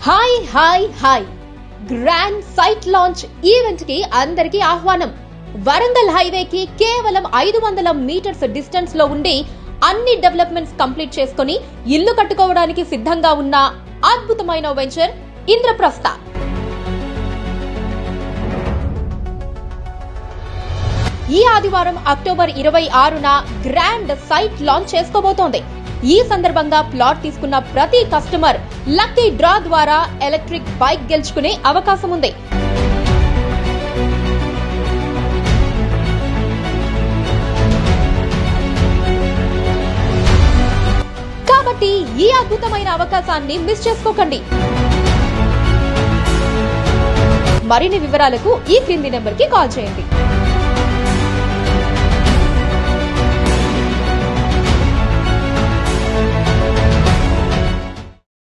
Hi hi hi grand site launch event కి అందరికీ ఆహ్వానం. వరంగల్ హైవేకి కేవలం 500 మీటర్స్ డిస్టెన్స్ లో ఉండి అన్ని డెవలప్మెంట్స్ కంప్లీట్ చేసుకుని ఇల్లు కట్టుకోవడానికి సిద్ధంగా ఉన్న అద్భుతమైన వెంచర్ ఇంద్రప్రస్థ. ఈ ఆదివారం అక్టోబర్ 26న గ్రాండ్ సైట్ లాంచ్ చేసుకోబోతోంది. ఈ సందర్భంగా ప్లాట్ తీసుకున్న ప్రతి కస్టమర్ లక్కీ డ్రా ద్వారా ఎలక్ట్రిక్ బైక్ గెలుచుకునే అవకాశం ఉంది. కాబట్టి ఈ అద్భుతమైన అవకాశాన్ని మిస్ చేసుకోకండి. మరిన్ని వివరాలకు ఈ క్రింది నెంబర్ కి కాల్ చేయండి.